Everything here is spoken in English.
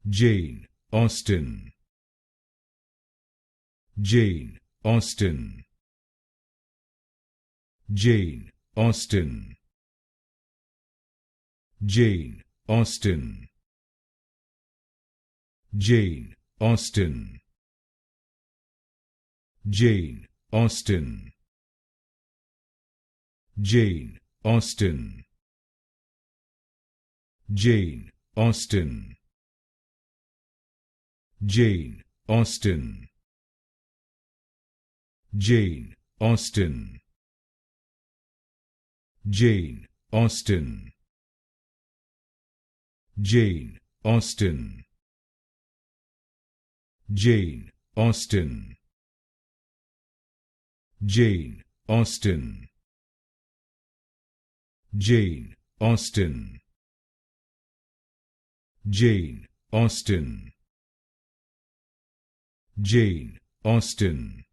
Jane Austen, Jane Austen, Jane Austen, Jane Austen, Jane Austen, Jane Austen, Jane Austen, Jane Austen, Jane Austen, Jane Austen, Jane Austen, Jane Austen, Jane Austen, Jane Austen, Jane Austen, Jane Austen, Jane Austen,